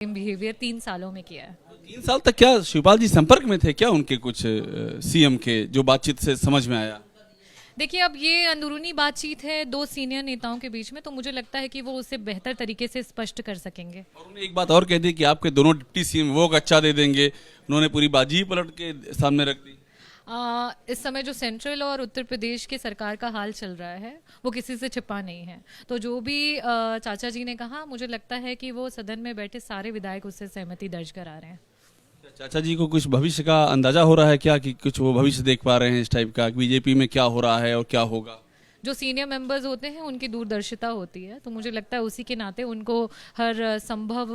Behaviour 3 सालों में किया है। 3 साल तक क्या शिवपाल जी संपर्क में थे क्या उनके कुछ सीएम के, जो बातचीत से समझ में आया? देखिए, अब ये अंदरूनी बातचीत है 2 सीनियर नेताओं के बीच में, तो मुझे लगता है कि वो उसे बेहतर तरीके से स्पष्ट कर सकेंगे। और उन्होंने एक बात और कह दी कि आपके दोनों डिप्टी सीएम वो अच्छा दे देंगे। उन्होंने पूरी बाजी ही पलट के सामने रख दी। इस समय जो सेंट्रल और उत्तर प्रदेश की सरकार का हाल चल रहा है वो किसी से छिपा नहीं है। तो जो भी चाचा जी ने कहा, मुझे लगता है कि वो सदन में बैठे सारे विधायक उससे सहमति दर्ज करा रहे हैं। चाचा जी को कुछ भविष्य का अंदाजा हो रहा है क्या, कि कुछ वो भविष्य देख पा रहे हैं इस टाइप का, बीजेपी में क्या हो रहा है और क्या होगा? जो सीनियर मेंबर्स होते हैं उनकी दूरदर्शिता होती है, तो मुझे लगता है उसी के नाते उनको हर संभव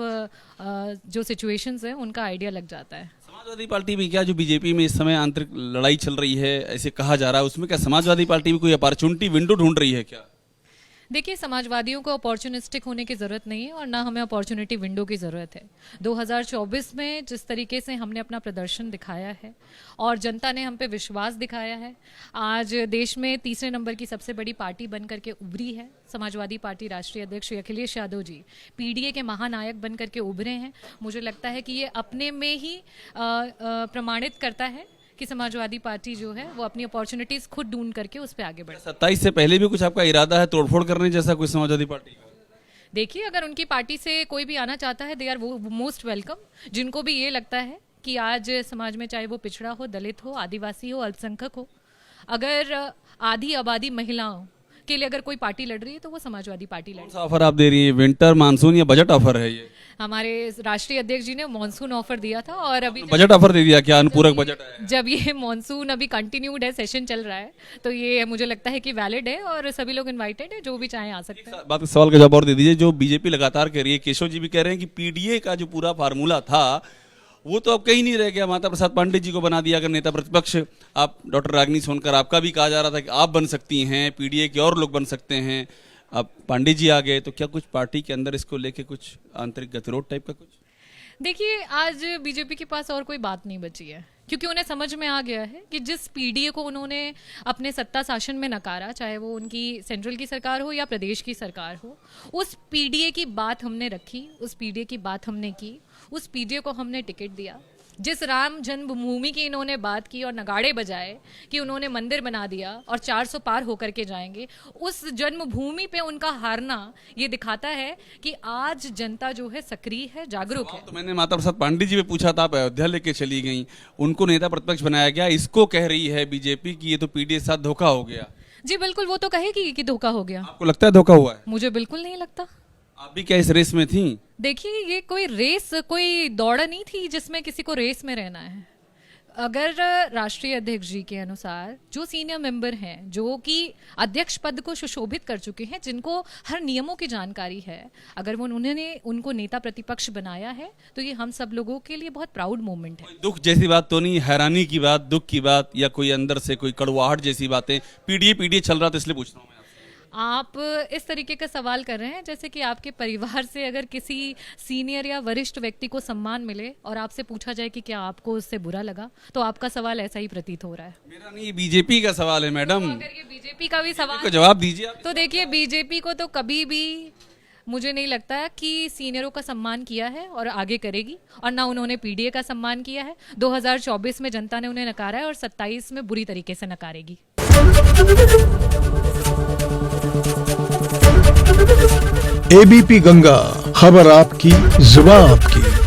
जो सिचुएशंस है उनका आइडिया लग जाता है। समाजवादी पार्टी में क्या, जो बीजेपी में इस समय आंतरिक लड़ाई चल रही है ऐसे कहा जा रहा है, उसमें क्या समाजवादी पार्टी भी कोई अपॉर्चुनिटी विंडो ढूंढ रही है क्या? देखिए, समाजवादियों को अपॉर्चुनिस्टिक होने की ज़रूरत नहीं है और ना हमें अपॉर्चुनिटी विंडो की ज़रूरत है। 2024 में जिस तरीके से हमने अपना प्रदर्शन दिखाया है और जनता ने हम पे विश्वास दिखाया है, आज देश में तीसरे नंबर की सबसे बड़ी पार्टी बन करके उभरी है समाजवादी पार्टी। राष्ट्रीय अध्यक्ष श्री अखिलेश यादव जी पीडीए के महानायक बन करके उभरे हैं। मुझे लगता है कि ये अपने में ही प्रमाणित करता है कि समाजवादी पार्टी जो है वो अपनी अपॉर्चुनिटीज खुद ढूंढ करके उस पर आगे बढ़े। 27 से पहले भी कुछ आपका इरादा है तोड़फोड़ करने जैसा कोई समाजवादी पार्टी का? देखिए, अगर उनकी पार्टी से कोई भी आना चाहता है, दे आर वो मोस्ट वेलकम। जिनको भी ये लगता है कि आज समाज में चाहे वो पिछड़ा हो, दलित हो, आदिवासी हो, अल्पसंख्यक हो, अगर आधी आबादी महिलाओं के लिए अगर कोई पार्टी लड़ रही है तो वो समाजवादी पार्टी लड़ रही है। कौन सा ऑफर आप दे रही है, विंटर मानसून या बजट ऑफर है ये? हमारे राष्ट्रीय अध्यक्ष जी ने मॉनसून ऑफर दिया था और अभी बजट ऑफर दे दिया क्या? अनुपूरक बजट है। जब ये मॉनसून अभी कंटिन्यूड है, सेशन चल रहा है, तो ये मुझे लगता है कि वैलिड है और सभी लोग इनवाइटेड है, जो भी चाहे आ सकते हैं। बात सवाल का जवाब और दे दीजिए। जो बीजेपी लगातार कह रही है, केशव जी भी कह रहे हैं कि पीडीए का जो पूरा फार्मूला था वो तो अब कहीं नहीं रह गया। माता प्रसाद पांडे जी को बना दिया अगर नेता प्रतिपक्ष। आप डॉक्टर रागिनी सोनकर, आपका भी कहा जा रहा था कि आप बन सकती हैं, पीडीए के और लोग बन सकते हैं। अब पांडे जी आ गए, तो क्या कुछ पार्टी के अंदर इसको लेके कुछ आंतरिक गतिरोध टाइप का कुछ? देखिए, आज बीजेपी के पास और कोई बात नहीं बची है, क्योंकि उन्हें समझ में आ गया है कि जिस पीडीए को उन्होंने अपने सत्ता शासन में नकारा, चाहे वो उनकी सेंट्रल की सरकार हो या प्रदेश की सरकार हो, उस पीडीए की बात हमने रखी, उस पीडीए की बात हमने की, उस पीडीए को हमने टिकट दिया। जिस राम जन्मभूमि की इन्होंने बात की और नगाड़े बजाए कि उन्होंने मंदिर बना दिया और 400 पार होकर के जाएंगे, उस जन्मभूमि पे उनका हारना ये दिखाता है कि आज जनता जो है सक्रिय है, जागरूक है। तो मैंने माता प्रसाद पांडे जी पे पूछा था, आप अयोध्या लेके चली गई, उनको नेता प्रतिपक्ष बनाया गया, इसको कह रही है बीजेपी की ये तो पीडीए के साथ धोखा हो गया। जी बिल्कुल, वो तो कहेगी कि धोखा हो गया। आपको लगता है धोखा हुआ है? मुझे बिल्कुल नहीं लगता। आप भी क्या इस रेस में थी? देखिए, ये कोई रेस, कोई दौड़ नहीं थी जिसमें किसी को रेस में रहना है। अगर राष्ट्रीय अध्यक्ष जी के अनुसार जो सीनियर मेंबर हैं, जो कि अध्यक्ष पद को सुशोभित कर चुके हैं, जिनको हर नियमों की जानकारी है, अगर वो उन्होंने उनको नेता प्रतिपक्ष बनाया है, तो ये हम सब लोगों के लिए बहुत प्राउड मोमेंट है। दुख जैसी बात तो नहीं, हैरानी की बात, दुख की बात, या कोई अंदर से कोई कड़वाहट जैसी बातें? पीडीए चल रहा था इसलिए पूछ रहा हूँ मैं। आप इस तरीके का सवाल कर रहे हैं जैसे कि आपके परिवार से अगर किसी सीनियर या वरिष्ठ व्यक्ति को सम्मान मिले और आपसे पूछा जाए कि क्या आपको उससे बुरा लगा, तो आपका सवाल ऐसा ही प्रतीत हो रहा है। मेरा नहीं, बीजेपी का सवाल है मैडम। तो अगर ये बीजेपी का भी सवाल को जवाब दीजिए आप। तो देखिए, बीजेपी को तो कभी भी मुझे नहीं लगता कि सीनियरों का सम्मान किया है और आगे करेगी, और ना उन्होंने पीडीए का सम्मान किया है। 2024 में जनता ने उन्हें नकारा है और 27 में बुरी तरीके से नकारेगी। एबीपी गंगा, खबर आपकी, जुबान आपकी।